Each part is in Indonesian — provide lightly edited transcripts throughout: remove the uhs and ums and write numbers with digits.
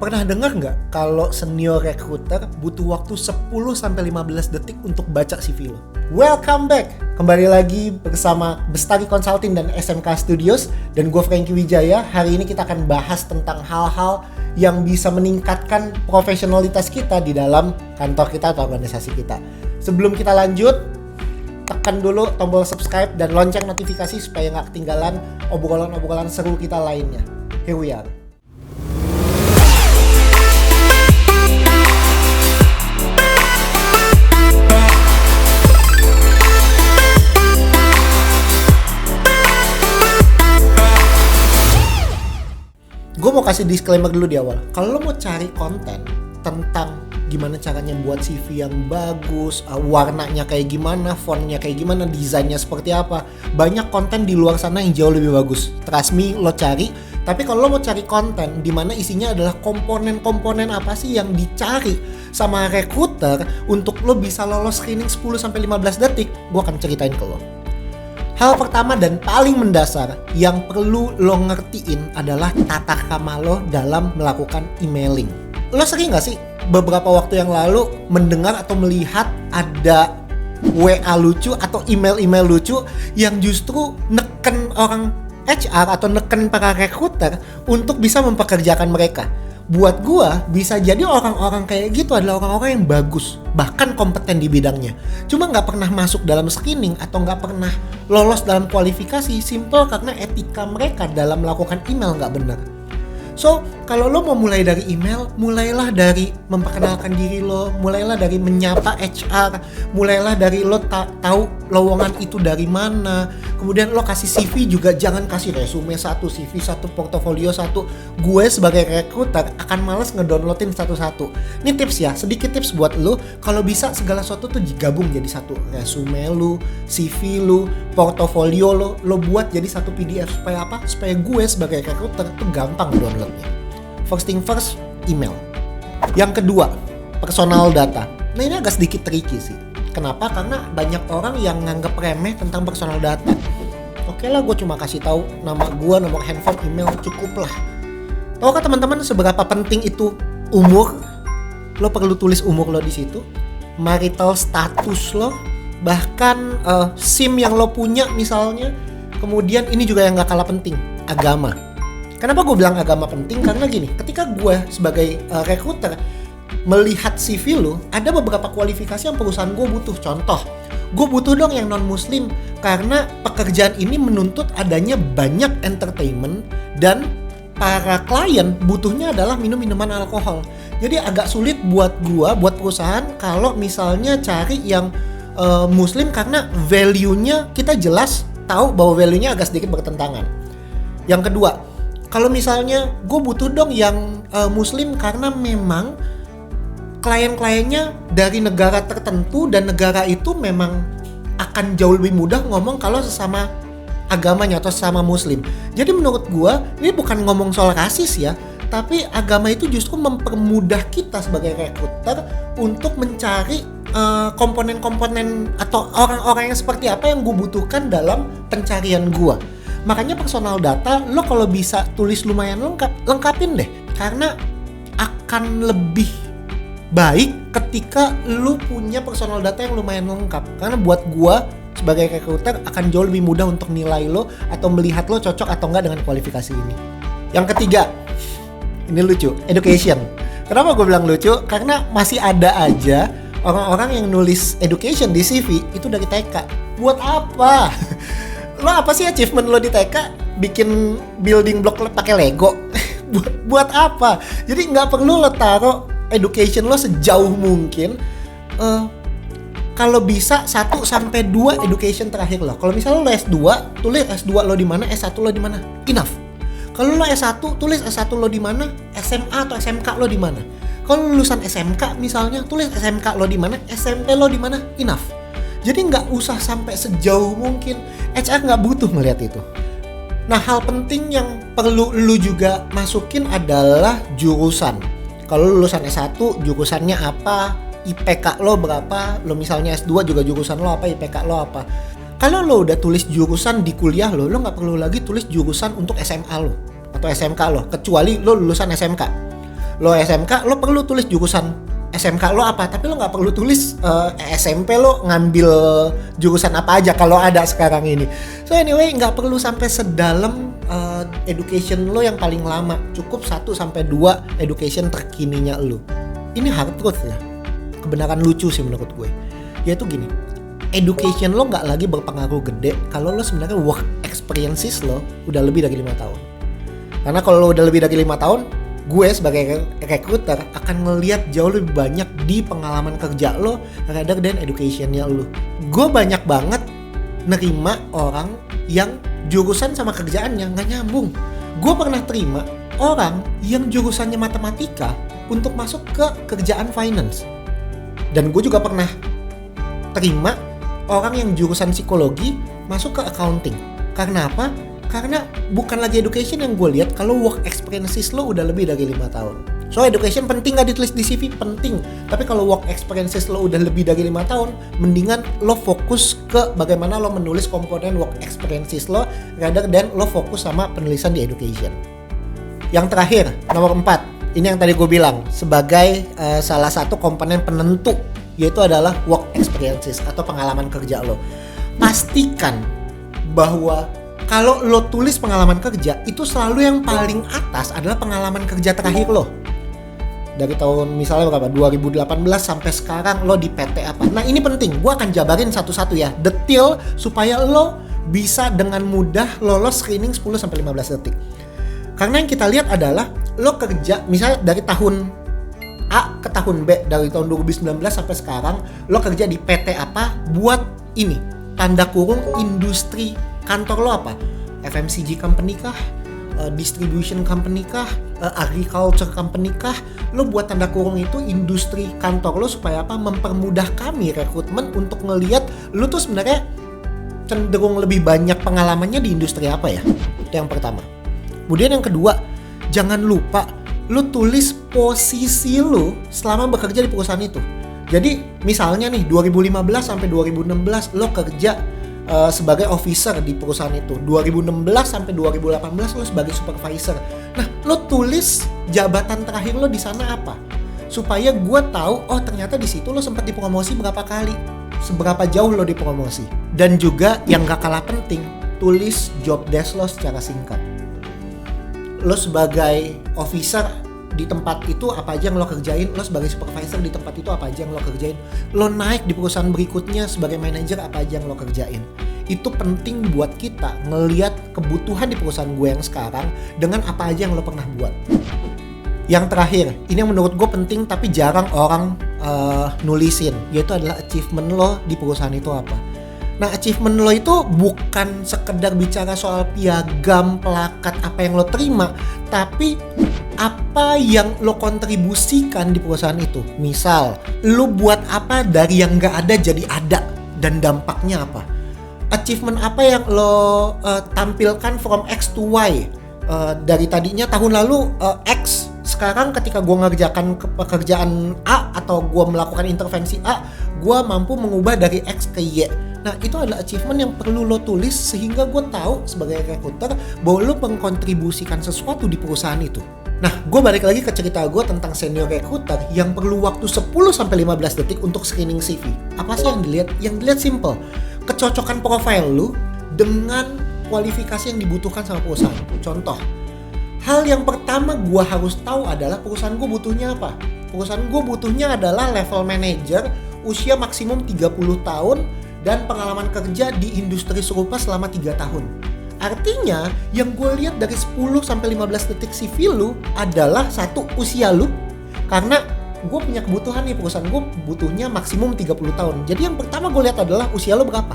Pernah dengar nggak kalau senior recruiter butuh waktu 10-15 detik untuk baca CV lo? Welcome back! Kembali lagi bersama Bestari Consulting dan SMK Studios. Dan gue Franky Wijaya. Hari ini kita akan bahas tentang hal-hal yang bisa meningkatkan profesionalitas kita di dalam kantor kita atau organisasi kita. Sebelum kita lanjut, tekan dulu tombol subscribe dan lonceng notifikasi supaya nggak ketinggalan obrolan-obrolan seru kita lainnya. Here we are. Gue mau kasih disclaimer dulu di awal. Kalau lo mau cari konten tentang gimana caranya buat CV yang bagus, warnanya kayak gimana, fontnya kayak gimana, desainnya seperti apa, banyak konten di luar sana yang jauh lebih bagus. Trust me, lo cari. Tapi kalau lo mau cari konten di mana isinya adalah komponen-komponen apa sih yang dicari sama recruiter untuk lo bisa lolos screening 10-15 detik, gue akan ceritain ke lo. Hal pertama dan paling mendasar yang perlu lo ngertiin adalah tata krama lo dalam melakukan emailing. Lo sering gak sih beberapa waktu yang lalu mendengar atau melihat ada WA lucu atau email-email lucu yang justru neken orang HR atau neken para recruiter untuk bisa mempekerjakan mereka? Buat gua, bisa jadi orang-orang kayak gitu adalah orang-orang yang bagus, bahkan kompeten di bidangnya. Cuma nggak pernah masuk dalam screening atau nggak pernah lolos dalam kualifikasi, simple karena etika mereka dalam melakukan email nggak benar. So, kalau lo mau mulai dari email, mulailah dari memperkenalkan diri lo, mulailah dari menyapa HR, mulailah dari lo tahu lowongan itu dari mana. Kemudian lo kasih CV juga, jangan kasih resume satu, CV satu, portofolio satu. Gue sebagai recruiter akan males ngedownloadin satu-satu. Ini tips ya, sedikit tips buat lo. Kalau bisa segala sesuatu tuh digabung jadi satu. Resume lo, CV lo, portofolio lo buat jadi satu PDF. Supaya apa? Supaya gue sebagai recruiter tuh gampang downloadnya. First thing first, email. Yang kedua, personal data. Nah ini agak sedikit tricky sih. Kenapa? Karena banyak orang yang nganggap remeh tentang personal data. Oke lah, gue cuma kasih tahu nama gue, nomor handphone, email, cukup lah. Tahu kan teman-teman seberapa penting itu umur? Lo perlu tulis umur lo di situ, marital status lo, bahkan SIM yang lo punya misalnya. Kemudian ini juga yang gak kalah penting, agama. Kenapa gue bilang agama penting? Karena gini, ketika gue sebagai recruiter melihat CV lo, ada beberapa kualifikasi yang perusahaan gue butuh. Contoh, gue butuh dong yang non-muslim karena pekerjaan ini menuntut adanya banyak entertainment dan para klien butuhnya adalah minum-minuman alkohol. Jadi agak sulit buat gue, buat perusahaan kalau misalnya cari yang muslim karena value-nya kita jelas tahu bahwa value-nya agak sedikit bertentangan. Yang kedua, kalau misalnya gue butuh dong yang muslim karena memang klien-kliennya dari negara tertentu dan negara itu memang akan jauh lebih mudah ngomong kalau sesama agamanya atau sesama muslim. Jadi menurut gue ini bukan ngomong soal rasis ya, tapi agama itu justru mempermudah kita sebagai recruiter untuk mencari komponen-komponen atau orang-orang yang seperti apa yang gue butuhkan dalam pencarian gue. Makanya personal data lo kalau bisa tulis lumayan lengkapin deh, karena akan lebih baik ketika lo punya personal data yang lumayan lengkap. Karena buat gua sebagai recruiter akan jauh lebih mudah untuk nilai lo atau melihat lo cocok atau enggak dengan kualifikasi ini. Yang ketiga, ini lucu, education. Kenapa gue bilang lucu? Karena masih ada aja orang-orang yang nulis education di CV itu dari TK. Buat apa? Lo apa sih achievement lo di TK? Bikin building block pakai Lego? buat apa? Jadi nggak perlu lo taruh education lo sejauh mungkin. Kalau bisa 1-2 education terakhir lo. Kalau misalnya lo S2, tulis S2 lo di mana, S1 lo di mana. Enough. Kalau lo S1, tulis S1 lo di mana, SMA atau SMK lo di mana. Kalau lulusan SMK misalnya, tulis SMK lo di mana, SMP lo di mana. Enough. Jadi nggak usah sampai sejauh mungkin. HR nggak butuh melihat itu. Nah, hal penting yang perlu lu juga masukin adalah jurusan. Kalau lulusan S1, jurusannya apa, IPK lo berapa, lo misalnya S2 juga jurusan lo apa, IPK lo apa. Kalau lo udah tulis jurusan di kuliah lo nggak perlu lagi tulis jurusan untuk SMA lo atau SMK lo, kecuali lo lulusan SMK. Lo SMK, lo perlu tulis jurusan SMK lo apa, tapi lo nggak perlu tulis SMP lo ngambil jurusan apa aja kalau ada sekarang ini. So anyway, nggak perlu sampai sedalam education lo yang paling lama, cukup 1-2 education terkininya lo. Ini hard truth ya, kebenaran lucu sih menurut gue, yaitu gini. Education lo nggak lagi berpengaruh gede kalau lo sebenarnya work experiences lo udah lebih dari 5 tahun. Karena kalau lo udah lebih dari 5 tahun, gue sebagai recruiter akan ngelihat jauh lebih banyak di pengalaman kerja lo rather than educationnya lo. Gue banyak banget nerima orang yang jurusan sama kerjaannya nggak nyambung. Gue pernah terima orang yang jurusannya matematika untuk masuk ke kerjaan finance. Dan gue juga pernah terima orang yang jurusan psikologi masuk ke accounting. Karena apa? Karena bukan lagi education yang gue lihat kalau work experiences lo udah lebih dari 5 tahun. So education penting gak ditulis di CV? Penting. Tapi kalau work experiences lo udah lebih dari 5 tahun, mendingan lo fokus ke bagaimana lo menulis komponen work experiences lo rather than lo fokus sama penulisan di education. Yang terakhir, nomor 4. Ini yang tadi gue bilang sebagai salah satu komponen penentu, yaitu adalah work experiences atau pengalaman kerja lo. Pastikan bahwa kalau lo tulis pengalaman kerja, itu selalu yang paling atas adalah pengalaman kerja terakhir lo. Dari tahun misalnya berapa? 2018 sampai sekarang lo di PT apa. Nah ini penting, gue akan jabarin satu-satu ya, detail supaya lo bisa dengan mudah lolos screening 10-15 detik. Karena yang kita lihat adalah lo kerja misalnya dari tahun A ke tahun B, dari tahun 2019 sampai sekarang lo kerja di PT apa buat ini, tanda kurung industri kantor lo apa? FMCG company kah? Distribution company kah? Agriculture company kah? Lo buat tanda kurung itu industri kantor lo supaya apa? Mempermudah kami rekrutmen untuk ngelihat lo tuh sebenarnya cenderung lebih banyak pengalamannya di industri apa ya? Itu yang pertama. Kemudian yang kedua, jangan lupa lo tulis posisi lo selama bekerja di perusahaan itu. Jadi misalnya nih 2015 sampai 2016 lo kerja sebagai officer di perusahaan itu. 2016 sampai 2018 lo sebagai supervisor. Nah, lo tulis jabatan terakhir lo di sana apa? Supaya gue tahu, oh ternyata di situ lo sempat dipromosi berapa kali, seberapa jauh lo dipromosi. Dan juga yang gak kalah penting, tulis job desk lo secara singkat. Lo sebagai officer di tempat itu apa aja yang lo kerjain, lo sebagai supervisor di tempat itu apa aja yang lo kerjain, lo naik di perusahaan berikutnya sebagai manajer apa aja yang lo kerjain. Itu penting buat kita ngelihat kebutuhan di perusahaan gue yang sekarang dengan apa aja yang lo pernah buat. Yang terakhir, ini yang menurut gue penting tapi jarang orang nulisin, yaitu adalah achievement lo di perusahaan itu apa. Nah, achievement lo itu bukan sekedar bicara soal piagam, plakat, apa yang lo terima, tapi apa yang lo kontribusikan di perusahaan itu. Misal, lo buat apa dari yang gak ada jadi ada dan dampaknya apa. Achievement apa yang lo tampilkan from X to Y. Dari tadinya tahun lalu X, sekarang ketika gue ngerjakan pekerjaan A atau gue melakukan intervensi A, gue mampu mengubah dari X ke Y. Nah, itu adalah achievement yang perlu lo tulis sehingga gue tahu sebagai recruiter bahwa lo mengkontribusikan sesuatu di perusahaan itu. Nah, gue balik lagi ke cerita gue tentang senior recruiter yang perlu waktu 10-15 detik untuk screening CV. Apa sih yang dilihat? Yang dilihat simple. Kecocokan profil lo dengan kualifikasi yang dibutuhkan sama perusahaan. Contoh, hal yang pertama gue harus tahu adalah perusahaan gue butuhnya apa. Perusahaan gue butuhnya adalah level manager, usia maksimum 30 tahun, dan pengalaman kerja di industri serupa selama 3 tahun. Artinya, yang gue lihat dari 10-15 detik CV lu adalah satu, usia lu. Karena gue punya kebutuhan nih, perusahaan gue butuhnya maksimum 30 tahun. Jadi yang pertama gue lihat adalah usia lu berapa.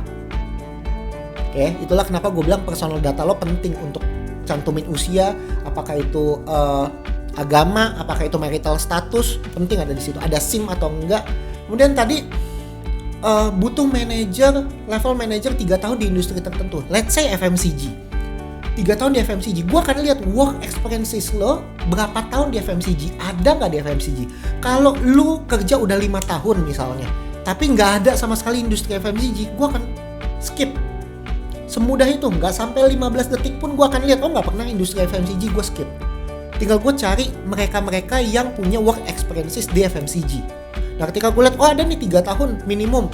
Oke, itulah kenapa gue bilang personal data lo penting untuk cantumin usia, apakah itu agama, apakah itu marital status, penting ada di situ. Ada SIM atau enggak. Kemudian tadi butuh manajer, level manager 3 tahun di industri tertentu. Let's say FMCG. 3 tahun di FMCG. Gue akan lihat work experiences lo berapa tahun di FMCG. Ada nggak di FMCG? Kalau lu kerja udah 5 tahun misalnya, tapi nggak ada sama sekali industri FMCG, gue akan skip. semudah itu, nggak sampai 15 detik pun gue akan lihat. Oh, nggak pernah industri FMCG, gue skip. Tinggal gue cari mereka-mereka yang punya work experiences di FMCG. Nah, ketika gue lihat, oh ada nih 3 tahun minimum,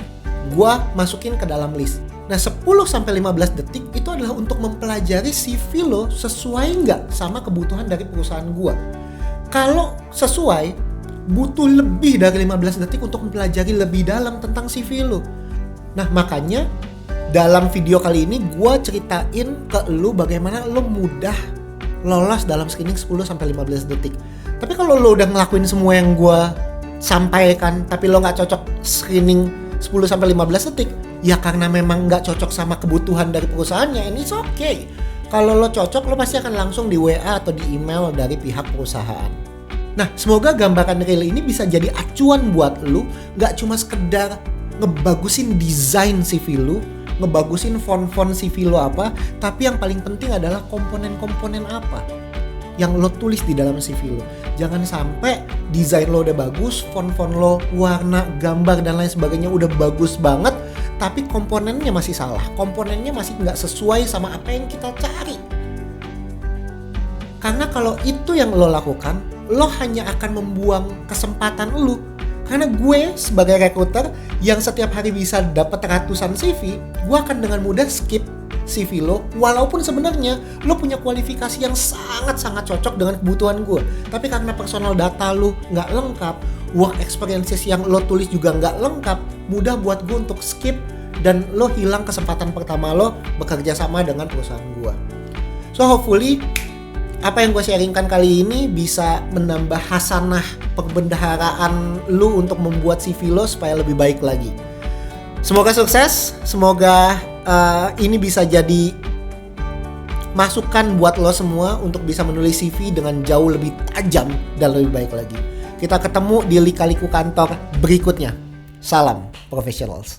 gue masukin ke dalam list. Nah, 10-15 detik itu adalah untuk mempelajari CV lo sesuai nggak sama kebutuhan dari perusahaan gue. Kalau sesuai, butuh lebih dari 15 detik untuk mempelajari lebih dalam tentang CV lo. Nah, makanya dalam video kali ini gue ceritain ke lo bagaimana lo mudah lolos dalam screening 10-15 detik. Tapi kalau lo udah ngelakuin semua yang gue sampaikan, tapi lo nggak cocok screening 10-15 detik, ya karena memang nggak cocok sama kebutuhan dari perusahaannya, ini it's okay. Kalau lo cocok, lo pasti akan langsung di WA atau di email dari pihak perusahaan. Nah, semoga gambaran real ini bisa jadi acuan buat lo, nggak cuma sekedar ngebagusin desain CV lo, ngebagusin font-font CV lo apa, tapi yang paling penting adalah komponen-komponen apa yang lo tulis di dalam CV lo. Jangan sampai desain lo udah bagus, font-font lo, warna, gambar, dan lain sebagainya udah bagus banget, tapi komponennya masih salah. Komponennya masih nggak sesuai sama apa yang kita cari. Karena kalau itu yang lo lakukan, lo hanya akan membuang kesempatan lo. Karena gue sebagai recruiter yang setiap hari bisa dapat ratusan CV, gue akan dengan mudah skip CV lo, walaupun sebenarnya lo punya kualifikasi yang sangat-sangat cocok dengan kebutuhan gue. Tapi karena personal data lo nggak lengkap, work experiences yang lo tulis juga nggak lengkap, mudah buat gue untuk skip dan lo hilang kesempatan pertama lo bekerja sama dengan perusahaan gue. So hopefully apa yang gue sharingkan kali ini bisa menambah hasanah perbendaharaan lo untuk membuat CV lo supaya lebih baik lagi. Semoga sukses, semoga ini bisa jadi masukan buat lo semua untuk bisa menulis CV dengan jauh lebih tajam dan lebih baik lagi. Kita ketemu di lika-liku kantor berikutnya. Salam professionals.